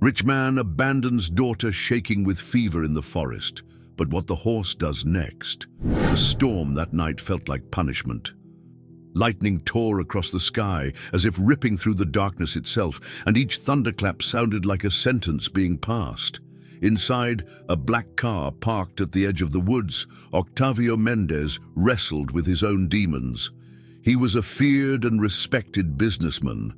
Rich man abandons daughter shaking with fever in the forest. But what the horse does next? The storm that night felt like punishment. Lightning tore across the sky as if ripping through the darkness itself, and each thunderclap sounded like a sentence being passed. Inside, a black car parked at the edge of the woods, Octavio Mendez wrestled with his own demons. He was a feared and respected businessman,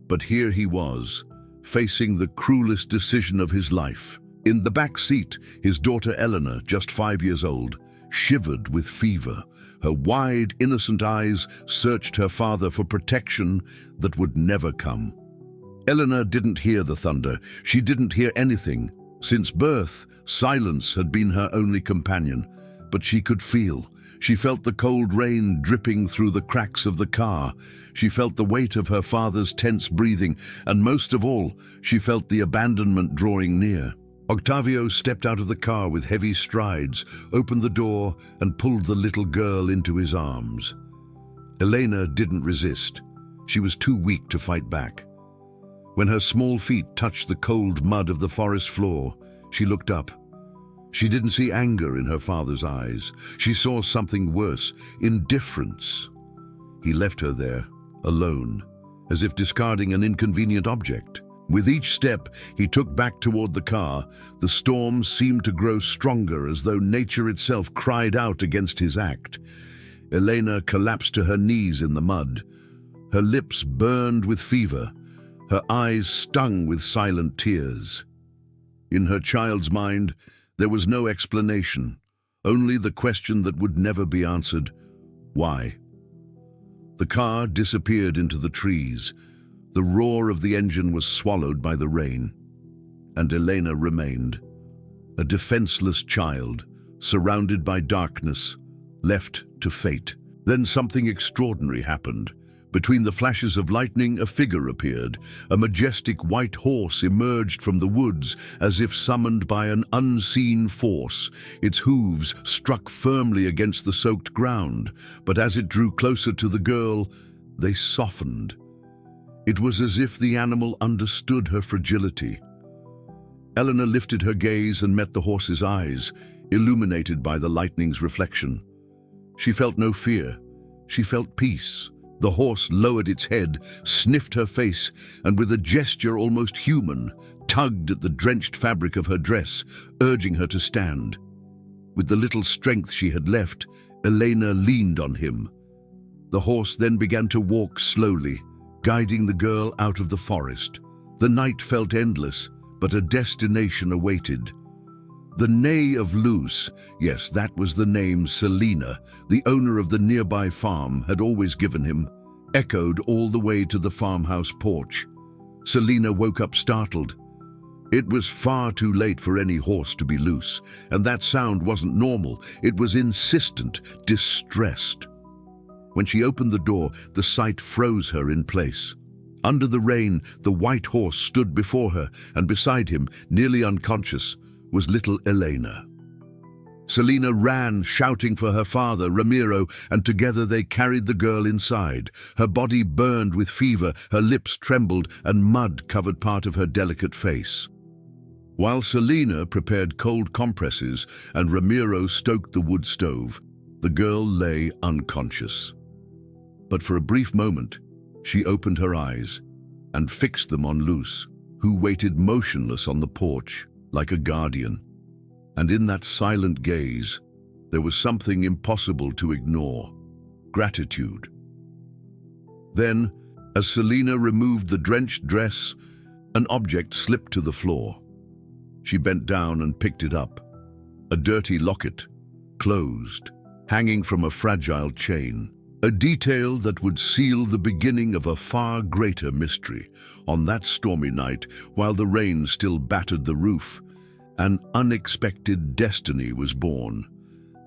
but here he was, facing the cruelest decision of his life. In the back seat, his daughter Eleanor, just 5 years old, shivered with fever. Her wide, innocent eyes searched her father for protection that would never come. Eleanor didn't hear the thunder. She didn't hear anything. Since birth, silence had been her only companion, but she could feel. She felt the cold rain dripping through the cracks of the car. She felt the weight of her father's tense breathing, and most of all, she felt the abandonment drawing near. Octavio stepped out of the car with heavy strides, opened the door, and pulled the little girl into his arms. Elena didn't resist. She was too weak to fight back. When her small feet touched the cold mud of the forest floor, she looked up. She didn't see anger in her father's eyes. She saw something worse, indifference. He left her there, alone, as if discarding an inconvenient object. With each step he took back toward the car, the storm seemed to grow stronger, as though nature itself cried out against his act. Elena collapsed to her knees in the mud. Her lips burned with fever, her eyes stung with silent tears. In her child's mind, there was no explanation, only the question that would never be answered: why? The car disappeared into the trees. The roar of the engine was swallowed by the rain, and Elena remained, a defenseless child, surrounded by darkness, left to fate. Then something extraordinary happened. Between the flashes of lightning, a figure appeared. A majestic white horse emerged from the woods as if summoned by an unseen force. Its hooves struck firmly against the soaked ground, but as it drew closer to the girl, they softened. It was as if the animal understood her fragility. Eleanor lifted her gaze and met the horse's eyes, illuminated by the lightning's reflection. She felt no fear. She felt peace. The horse lowered its head, sniffed her face, and with a gesture almost human, tugged at the drenched fabric of her dress, urging her to stand. With the little strength she had left, Elena leaned on him. The horse then began to walk slowly, guiding the girl out of the forest. The night felt endless, but a destination awaited. The neigh of Luz, yes, that was the name Selina, the owner of the nearby farm, had always given him, echoed all the way to the farmhouse porch. Selina woke up startled. It was far too late for any horse to be loose, and that sound wasn't normal. It was insistent, distressed. When she opened the door, the sight froze her in place. Under the rain, the white horse stood before her, and beside him, nearly unconscious, was little Elena. Selina ran, shouting for her father, Ramiro, and together they carried the girl inside. Her body burned with fever, her lips trembled, and mud covered part of her delicate face. While Selina prepared cold compresses and Ramiro stoked the wood stove, the girl lay unconscious. But for a brief moment, she opened her eyes and fixed them on Luz, who waited motionless on the porch, like a guardian. And in that silent gaze, there was something impossible to ignore: gratitude. Then, as Selina removed the drenched dress, an object slipped to the floor. She bent down and picked it up. A dirty locket, closed, hanging from a fragile chain. A detail that would seal the beginning of a far greater mystery. On that stormy night, while the rain still battered the roof, an unexpected destiny was born.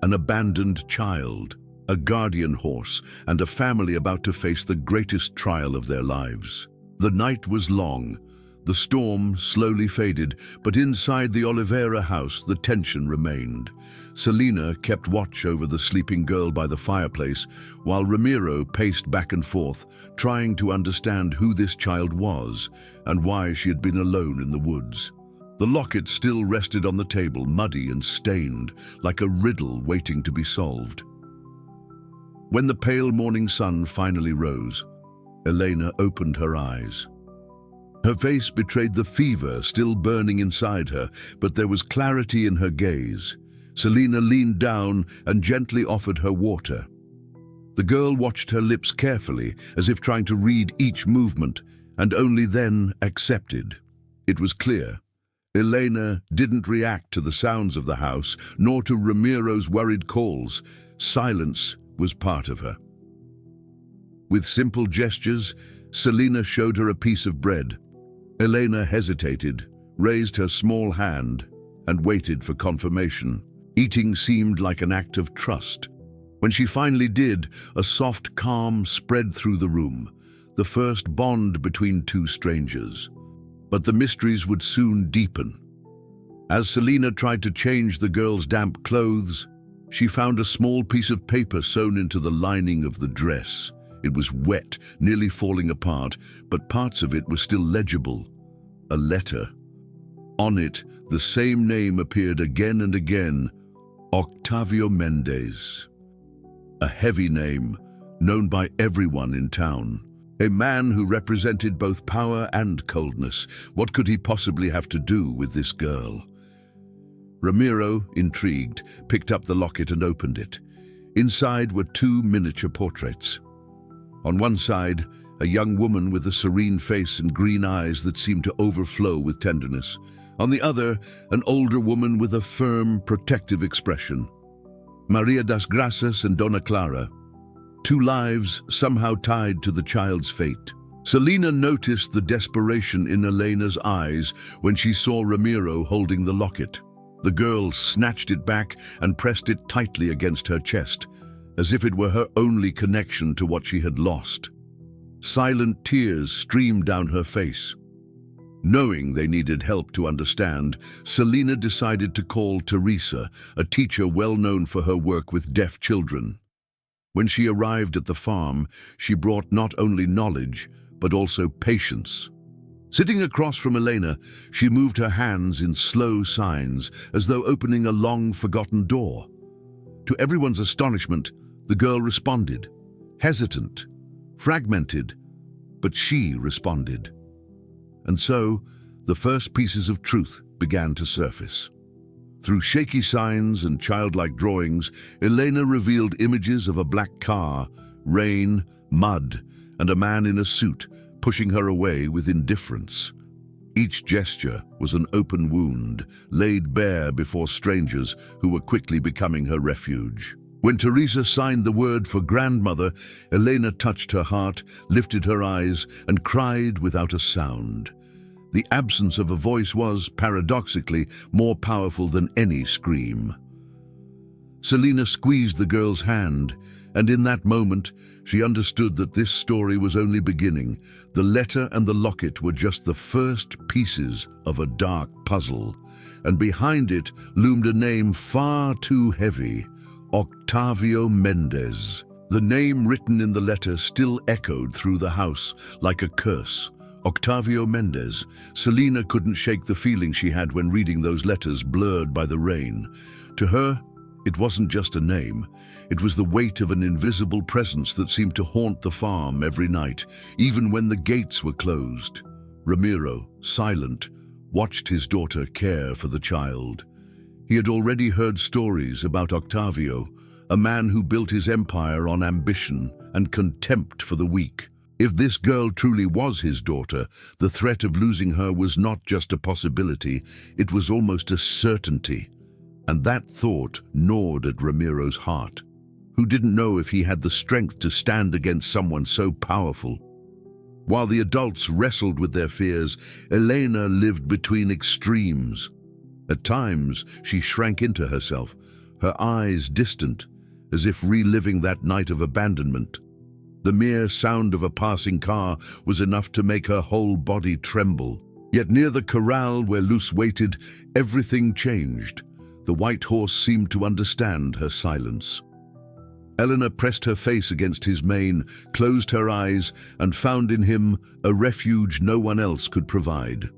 An abandoned child, a guardian horse, and a family about to face the greatest trial of their lives. The night was long. The storm slowly faded, but inside the Oliveira house the tension remained. Selena kept watch over the sleeping girl by the fireplace, while Ramiro paced back and forth, trying to understand who this child was and why she had been alone in the woods. The locket still rested on the table, muddy and stained, like a riddle waiting to be solved. When the pale morning sun finally rose, Elena opened her eyes. Her face betrayed the fever still burning inside her, but there was clarity in her gaze. Selena leaned down and gently offered her water. The girl watched her lips carefully, as if trying to read each movement, and only then accepted. It was clear. Elena didn't react to the sounds of the house, nor to Ramiro's worried calls. Silence was part of her. With simple gestures, Selena showed her a piece of bread. Elena hesitated, raised her small hand, and waited for confirmation. Eating seemed like an act of trust. When she finally did, a soft calm spread through the room, the first bond between two strangers. But the mysteries would soon deepen. As Selena tried to change the girl's damp clothes, she found a small piece of paper sewn into the lining of the dress. It was wet, nearly falling apart, but parts of it were still legible. A letter. On it, the same name appeared again and again, Octavio Mendez. A heavy name, known by everyone in town. A man who represented both power and coldness. What could he possibly have to do with this girl? Ramiro, intrigued, picked up the locket and opened it. Inside were two miniature portraits. On one side, a young woman with a serene face and green eyes that seemed to overflow with tenderness. On the other, an older woman with a firm, protective expression. Maria das Graças and Dona Clara. Two lives somehow tied to the child's fate. Selena noticed the desperation in Elena's eyes when she saw Ramiro holding the locket. The girl snatched it back and pressed it tightly against her chest, as if it were her only connection to what she had lost. Silent tears streamed down her face. Knowing they needed help to understand, Selena decided to call Teresa, a teacher well known for her work with deaf children. When she arrived at the farm, she brought not only knowledge, but also patience. Sitting across from Elena, she moved her hands in slow signs, as though opening a long-forgotten door. To everyone's astonishment, the girl responded, hesitant, fragmented, but she responded. And so, the first pieces of truth began to surface. Through shaky signs and childlike drawings, Elena revealed images of a black car, rain, mud, and a man in a suit, pushing her away with indifference. Each gesture was an open wound, laid bare before strangers who were quickly becoming her refuge. When Teresa signed the word for grandmother, Elena touched her heart, lifted her eyes, and cried without a sound. The absence of a voice was, paradoxically, more powerful than any scream. Selena squeezed the girl's hand, and in that moment, she understood that this story was only beginning. The letter and the locket were just the first pieces of a dark puzzle, and behind it loomed a name far too heavy, Octavio Mendez. The name written in the letter still echoed through the house like a curse. Octavio Mendez. Selena couldn't shake the feeling she had when reading those letters blurred by the rain. To her, it wasn't just a name. It was the weight of an invisible presence that seemed to haunt the farm every night, even when the gates were closed. Ramiro, silent, watched his daughter care for the child. He had already heard stories about Octavio, a man who built his empire on ambition and contempt for the weak. If this girl truly was his daughter, the threat of losing her was not just a possibility, it was almost a certainty. And that thought gnawed at Ramiro's heart, who didn't know if he had the strength to stand against someone so powerful. While the adults wrestled with their fears, Elena lived between extremes. At times, she shrank into herself, her eyes distant, as if reliving that night of abandonment. The mere sound of a passing car was enough to make her whole body tremble. Yet near the corral where Luce waited, everything changed. The white horse seemed to understand her silence. Eleanor pressed her face against his mane, closed her eyes, and found in him a refuge no one else could provide.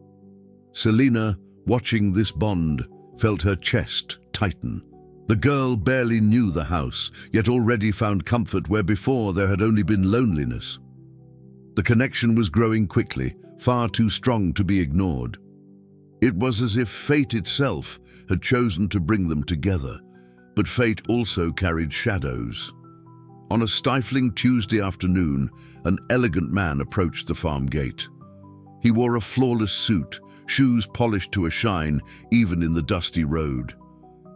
Selina, watching this bond, felt her chest tighten. The girl barely knew the house, yet already found comfort where before there had only been loneliness. The connection was growing quickly, far too strong to be ignored. It was as if fate itself had chosen to bring them together, but fate also carried shadows. On a stifling Tuesday afternoon, an elegant man approached the farm gate. He wore a flawless suit, shoes polished to a shine, even in the dusty road.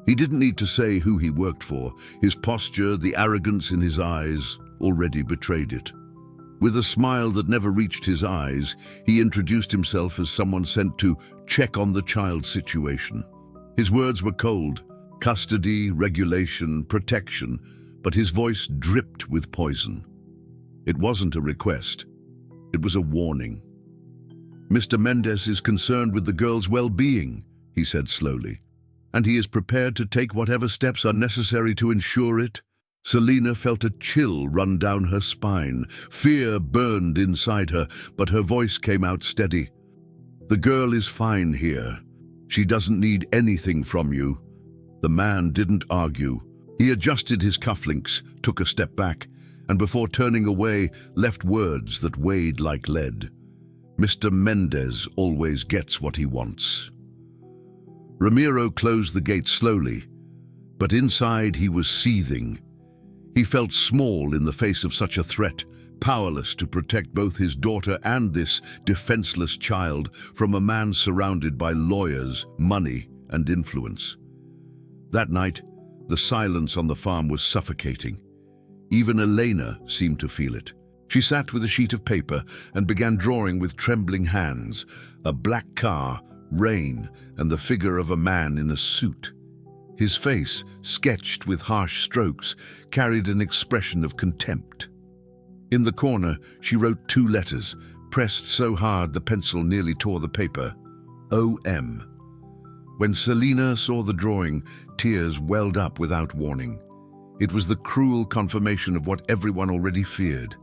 He didn't need to say who he worked for. His posture, the arrogance in his eyes, already betrayed it. With a smile that never reached his eyes, he introduced himself as someone sent to check on the child's situation. His words were cold: custody, regulation, protection, but his voice dripped with poison. It wasn't a request. It was a warning. "Mr. Mendes is concerned with the girl's well-being," he said slowly, "and he is prepared to take whatever steps are necessary to ensure it." Selina felt a chill run down her spine. Fear burned inside her, but her voice came out steady. "The girl is fine here. She doesn't need anything from you." The man didn't argue. He adjusted his cufflinks, took a step back, and before turning away, left words that weighed like lead. "Mr. Mendes always gets what he wants." Ramiro closed the gate slowly, but inside he was seething. He felt small in the face of such a threat, powerless to protect both his daughter and this defenseless child from a man surrounded by lawyers, money, and influence. That night, the silence on the farm was suffocating. Even Elena seemed to feel it. She sat with a sheet of paper and began drawing with trembling hands. A black car, rain, and the figure of a man in a suit. His face, sketched with harsh strokes, carried an expression of contempt. In the corner, she wrote 2 letters, pressed so hard the pencil nearly tore the paper. O.M. When Selina saw the drawing, tears welled up without warning. It was the cruel confirmation of what everyone already feared.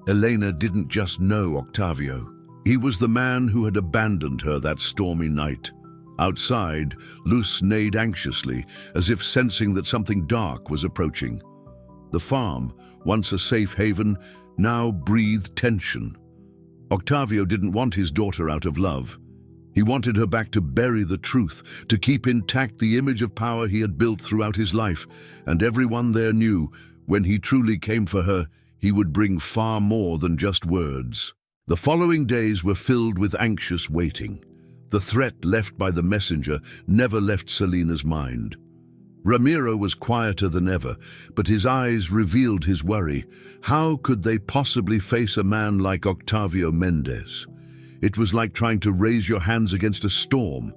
Elena didn't just know Octavio. He was the man who had abandoned her that stormy night. Outside, Luce neighed anxiously, as if sensing that something dark was approaching. The farm, once a safe haven, now breathed tension. Octavio didn't want his daughter out of love. He wanted her back to bury the truth, to keep intact the image of power he had built throughout his life, and everyone there knew, when he truly came for her, he would bring far more than just words. The following days were filled with anxious waiting. The threat left by the messenger never left Selina's mind. Ramiro was quieter than ever, but his eyes revealed his worry. How could they possibly face a man like Octavio Mendes? It was like trying to raise your hands against a storm.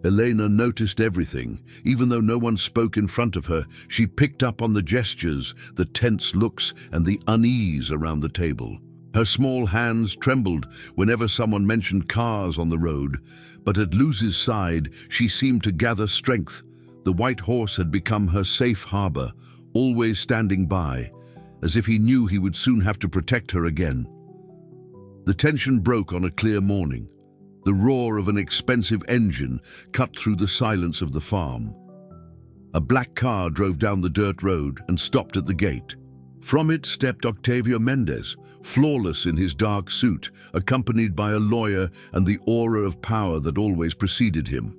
Elena noticed everything. Even though no one spoke in front of her, she picked up on the gestures, the tense looks, and the unease around the table. Her small hands trembled whenever someone mentioned cars on the road, but at Luz's side she seemed to gather strength. The white horse had become her safe harbor, always standing by, as if he knew he would soon have to protect her again. The tension broke on a clear morning. The roar of an expensive engine cut through the silence of the farm. A black car drove down the dirt road and stopped at the gate. From it stepped Octavio Mendes, flawless in his dark suit, accompanied by a lawyer and the aura of power that always preceded him.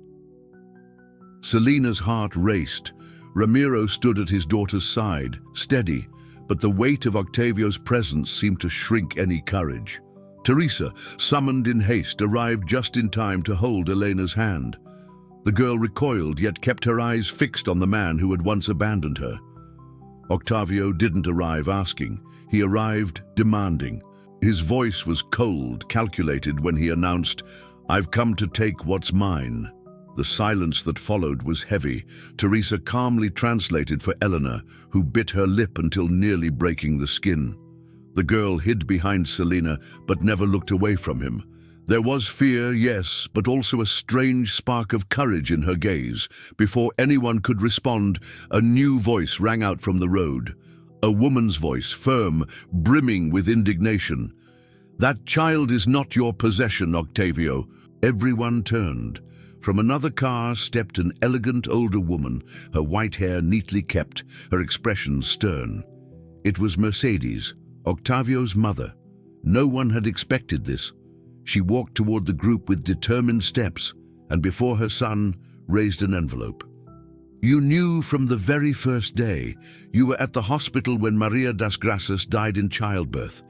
Selina's heart raced. Ramiro stood at his daughter's side, steady, but the weight of Octavio's presence seemed to shrink any courage. Teresa, summoned in haste, arrived just in time to hold Elena's hand. The girl recoiled, yet kept her eyes fixed on the man who had once abandoned her. Octavio didn't arrive asking. He arrived demanding. His voice was cold, calculated when he announced, "I've come to take what's mine." The silence that followed was heavy. Teresa calmly translated for Eleanor, who bit her lip until nearly breaking the skin. The girl hid behind Selina, but never looked away from him. There was fear, yes, but also a strange spark of courage in her gaze. Before anyone could respond, a new voice rang out from the road. A woman's voice, firm, brimming with indignation. "That child is not your possession, Octavio." Everyone turned. From another car stepped an elegant older woman, her white hair neatly kept, her expression stern. It was Mercedes, Octavio's mother. No one had expected this. She walked toward the group with determined steps, and before her son, raised an envelope. "You knew from the very first day. You were at the hospital when Maria das Graças died in childbirth.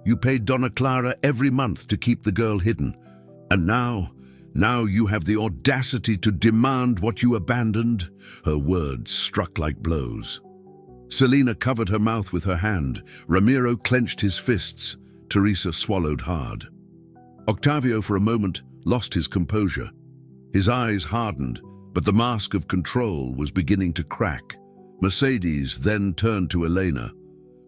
You paid Donna Clara every month to keep the girl hidden. And now you have the audacity to demand what you abandoned." Her words struck like blows. Selena covered her mouth with her hand. Ramiro clenched his fists. Teresa swallowed hard. Octavio, for a moment, lost his composure. His eyes hardened, but the mask of control was beginning to crack. Mercedes then turned to Elena.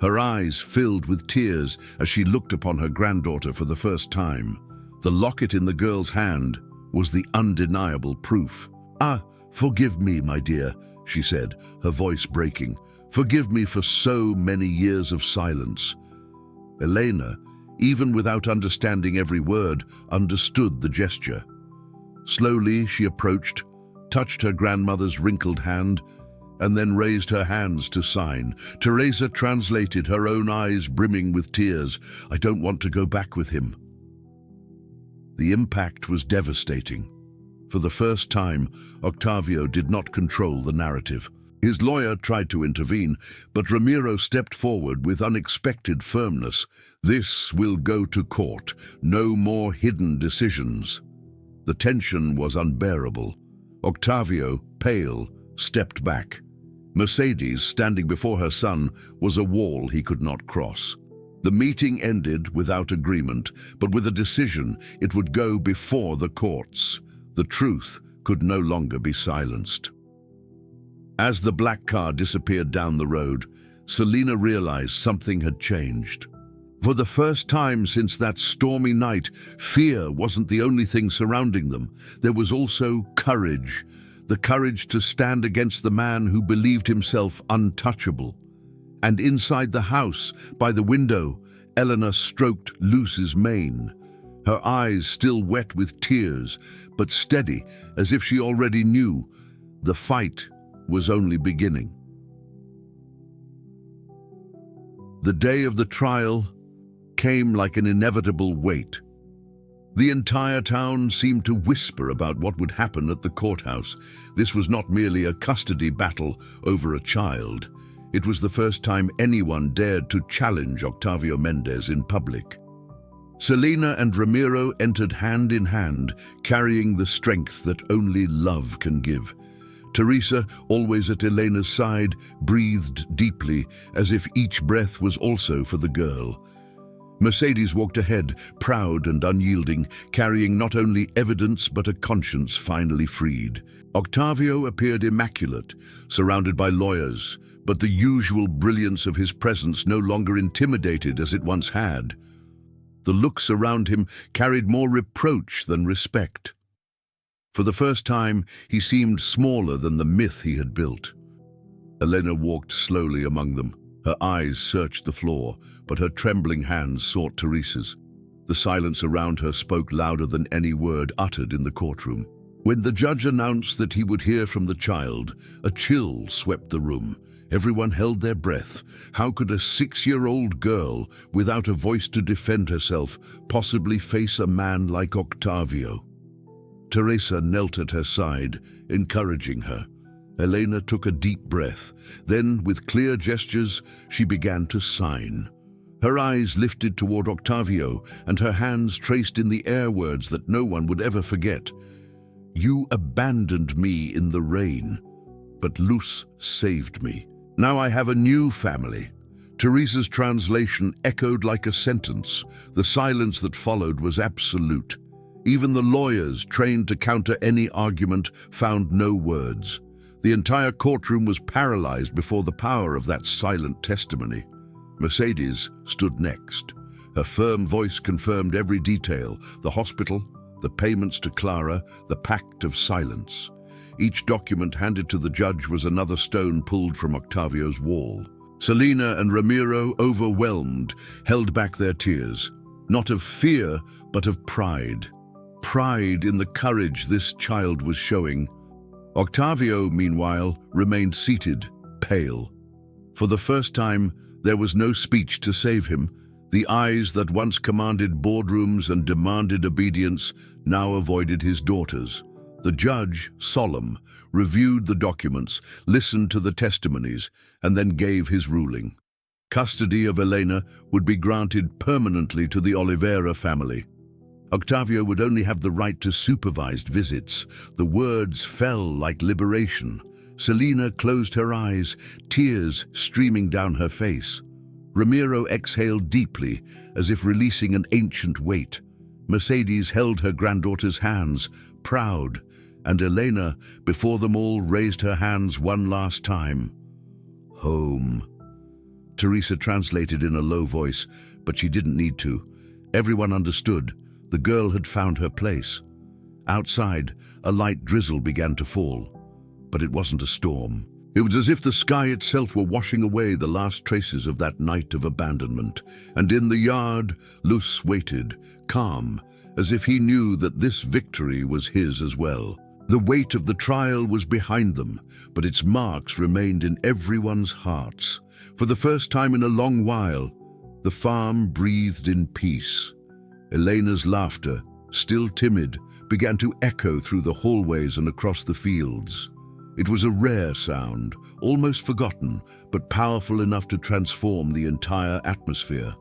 Her eyes filled with tears as she looked upon her granddaughter for the first time. The locket in the girl's hand was the undeniable proof. "Ah, forgive me, my dear," she said, her voice breaking. "Forgive me for so many years of silence." Elena, even without understanding every word, understood the gesture. Slowly she approached, touched her grandmother's wrinkled hand, and then raised her hands to sign. Teresa translated, her own eyes brimming with tears. "I don't want to go back with him." The impact was devastating. For the first time, Octavio did not control the narrative. His lawyer tried to intervene, but Ramiro stepped forward with unexpected firmness. "This will go to court. No more hidden decisions." The tension was unbearable. Octavio, pale, stepped back. Mercedes, standing before her son, was a wall he could not cross. The meeting ended without agreement, but with a decision it would go before the courts. The truth could no longer be silenced. As the black car disappeared down the road, Selena realized something had changed. For the first time since that stormy night, fear wasn't the only thing surrounding them. There was also courage. The courage to stand against the man who believed himself untouchable. And inside the house, by the window, Eleanor stroked Luce's mane. Her eyes still wet with tears, but steady, as if she already knew the fight was only beginning. The day of the trial came like an inevitable wait. The entire town seemed to whisper about what would happen at the courthouse. This was not merely a custody battle over a child. It was the first time anyone dared to challenge Octavio Mendez in public. Selena and Ramiro entered hand in hand, carrying the strength that only love can give. Teresa, always at Elena's side, breathed deeply, as if each breath was also for the girl. Mercedes walked ahead, proud and unyielding, carrying not only evidence but a conscience finally freed. Octavio appeared immaculate, surrounded by lawyers, but the usual brilliance of his presence no longer intimidated as it once had. The looks around him carried more reproach than respect. For the first time, he seemed smaller than the myth he had built. Elena walked slowly among them. Her eyes searched the floor, but her trembling hands sought Teresa's. The silence around her spoke louder than any word uttered in the courtroom. When the judge announced that he would hear from the child, a chill swept the room. Everyone held their breath. How could a 6-year-old girl, without a voice to defend herself, possibly face a man like Octavio? Teresa knelt at her side, encouraging her. Elena took a deep breath. Then, with clear gestures, she began to sign. Her eyes lifted toward Octavio, and her hands traced in the air words that no one would ever forget. "You abandoned me in the rain, but Luz saved me. Now I have a new family." Teresa's translation echoed like a sentence. The silence that followed was absolute. Even the lawyers, trained to counter any argument, found no words. The entire courtroom was paralyzed before the power of that silent testimony. Mercedes stood next. Her firm voice confirmed every detail: the hospital, the payments to Clara, the pact of silence. Each document handed to the judge was another stone pulled from Octavio's wall. Selena and Ramiro, overwhelmed, held back their tears, not of fear, but of pride. Pride in the courage this child was showing. Octavio, meanwhile, remained seated, pale. For the first time, there was no speech to save him. The eyes that once commanded boardrooms and demanded obedience now avoided his daughters. The judge, solemn, reviewed the documents, listened to the testimonies, and then gave his ruling. Custody of Elena would be granted permanently to the Oliveira family. Octavio would only have the right to supervised visits. The words fell like liberation. Selena closed her eyes, tears streaming down her face. Ramiro exhaled deeply, as if releasing an ancient weight. Mercedes held her granddaughter's hands, proud, and Elena, before them all, raised her hands one last time. Home. Teresa translated in a low voice, but she didn't need to. Everyone understood. The girl had found her place. Outside, a light drizzle began to fall, but it wasn't a storm. It was as if the sky itself were washing away the last traces of that night of abandonment. And in the yard, Luz waited, calm, as if he knew that this victory was his as well. The weight of the trial was behind them, but its marks remained in everyone's hearts. For the first time in a long while, the farm breathed in peace. Elena's laughter, still timid, began to echo through the hallways and across the fields. It was a rare sound, almost forgotten, but powerful enough to transform the entire atmosphere.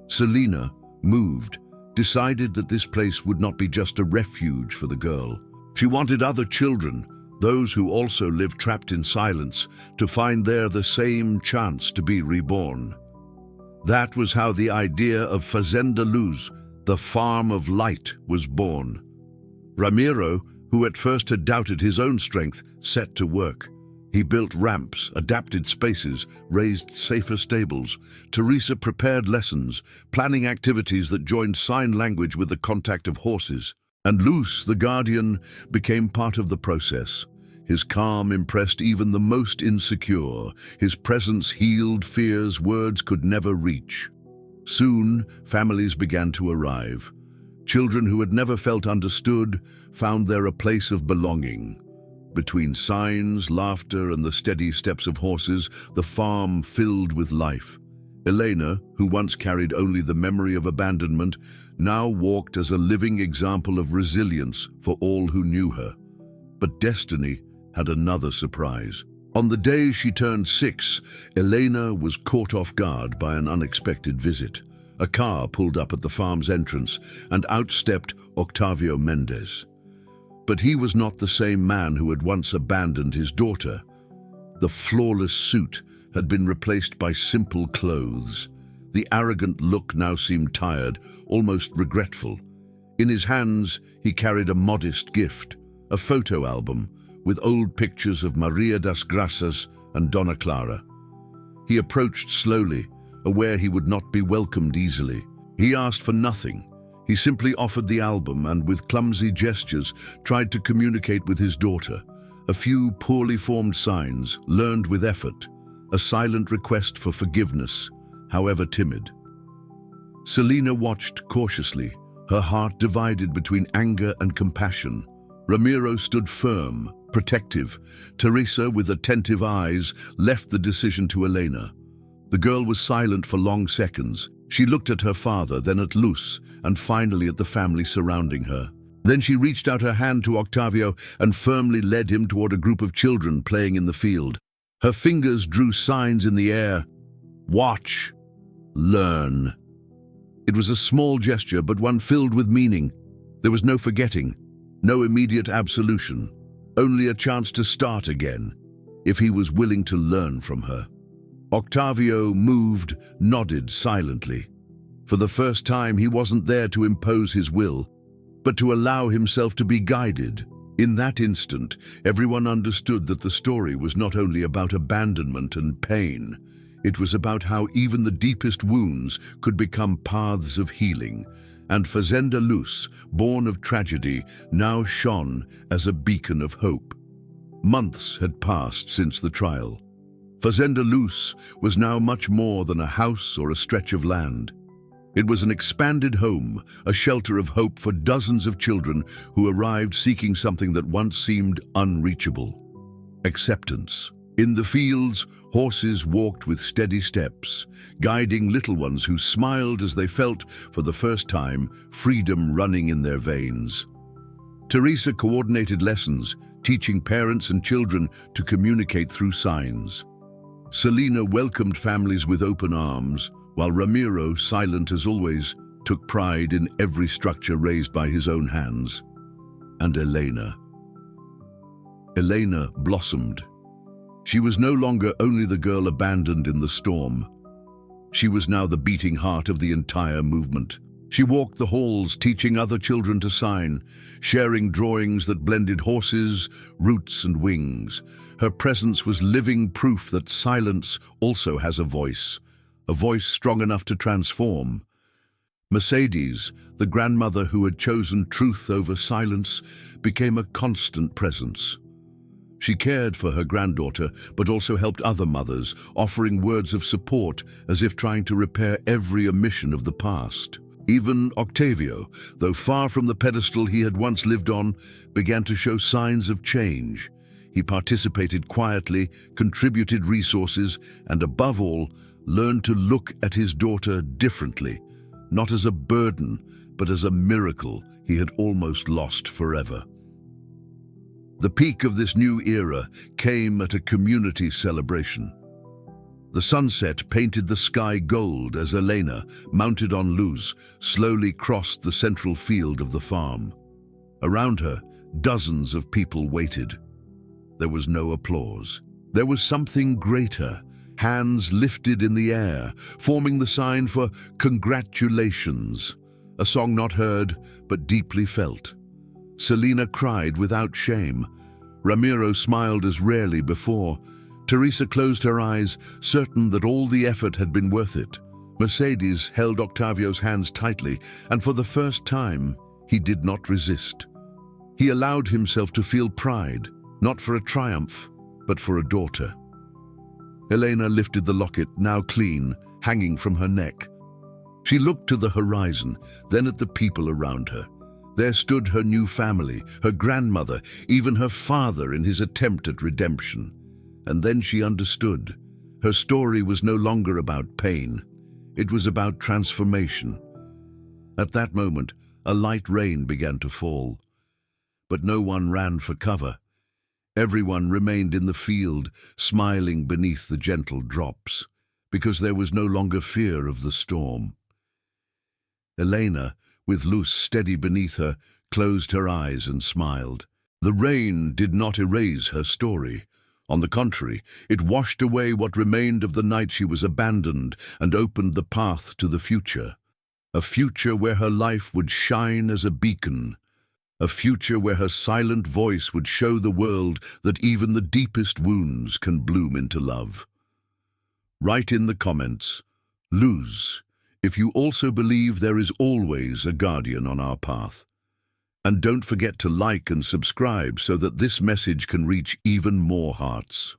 Selena, moved, decided that this place would not be just a refuge for the girl. She wanted other children, those who also lived trapped in silence, to find there the same chance to be reborn. That was how the idea of Fazenda Luz, the Farm of Light, was born. Ramiro, who at first had doubted his own strength, set to work. He built ramps, adapted spaces, raised safer stables. Teresa prepared lessons, planning activities that joined sign language with the contact of horses. And Luz, the guardian, became part of the process. His calm impressed even the most insecure. His presence healed fears words could never reach. Soon, families began to arrive. Children who had never felt understood found there a place of belonging. Between signs, laughter, and the steady steps of horses, the farm filled with life. Elena, who once carried only the memory of abandonment, now walked as a living example of resilience for all who knew her. But destiny had another surprise. On the day she turned 6, Elena was caught off guard by an unexpected visit. A car pulled up at the farm's entrance, and out stepped Octavio Mendez. But he was not the same man who had once abandoned his daughter. The flawless suit had been replaced by simple clothes. The arrogant look now seemed tired, almost regretful. In his hands, he carried a modest gift, a photo album with old pictures of Maria das Graças and Dona Clara. He approached slowly, aware he would not be welcomed easily. He asked for nothing. He simply offered the album and, with clumsy gestures, tried to communicate with his daughter. A few poorly formed signs, learned with effort, a silent request for forgiveness, however timid. Selena watched cautiously, her heart divided between anger and compassion. Ramiro stood firm, protective. Teresa, with attentive eyes, left the decision to Elena. The girl was silent for long seconds. She looked at her father, then at Luz, and finally at the family surrounding her. Then she reached out her hand to Octavio and firmly led him toward a group of children playing in the field. Her fingers drew signs in the air. Watch. Learn. It was a small gesture, but one filled with meaning. There was no forgetting, no immediate absolution, only a chance to start again, if he was willing to learn from her. Octavio moved, nodded silently. For the first time, he wasn't there to impose his will, but to allow himself to be guided. In that instant, everyone understood that the story was not only about abandonment and pain. It was about how even the deepest wounds could become paths of healing, and Fazenda Luz, born of tragedy, now shone as a beacon of hope. Months had passed since the trial. Fazenda Luz was now much more than a house or a stretch of land. It was an expanded home, a shelter of hope for dozens of children who arrived seeking something that once seemed unreachable: acceptance. In the fields, horses walked with steady steps, guiding little ones who smiled as they felt, for the first time, freedom running in their veins. Teresa coordinated lessons, teaching parents and children to communicate through signs. Selena welcomed families with open arms, while Ramiro, silent as always, took pride in every structure raised by his own hands. And Elena blossomed. She was no longer only the girl abandoned in the storm. She was now the beating heart of the entire movement. She walked the halls, teaching other children to sign, sharing drawings that blended horses, roots, and wings. Her presence was living proof that silence also has a voice strong enough to transform. Mercedes, the grandmother who had chosen truth over silence, became a constant presence. She cared for her granddaughter, but also helped other mothers, offering words of support as if trying to repair every omission of the past. Even Octavio, though far from the pedestal he had once lived on, began to show signs of change. He participated quietly, contributed resources, and above all, learned to look at his daughter differently, not as a burden, but as a miracle he had almost lost forever. The peak of this new era came at a community celebration. The sunset painted the sky gold as Elena, mounted on Luz, slowly crossed the central field of the farm. Around her, dozens of people waited. There was no applause. There was something greater, hands lifted in the air, forming the sign for congratulations, a song not heard but deeply felt. Selena cried without shame. Ramiro smiled as rarely before. Teresa closed her eyes, certain that all the effort had been worth it. Mercedes held Octavio's hands tightly, and for the first time, he did not resist. He allowed himself to feel pride, not for a triumph, but for a daughter. Elena lifted the locket, now clean, hanging from her neck. She looked to the horizon, then at the people around her. There stood her new family, her grandmother, even her father in his attempt at redemption. And then she understood. Her story was no longer about pain. It was about transformation. At that moment, a light rain began to fall. But no one ran for cover. Everyone remained in the field, smiling beneath the gentle drops, because there was no longer fear of the storm. Elena, with Luz steady beneath her, closed her eyes and smiled. The rain did not erase her story. On the contrary, it washed away what remained of the night she was abandoned and opened the path to the future. A future where her life would shine as a beacon. A future where her silent voice would show the world that even the deepest wounds can bloom into love. Write in the comments, Luz, if you also believe there is always a guardian on our path. And don't forget to like and subscribe so that this message can reach even more hearts.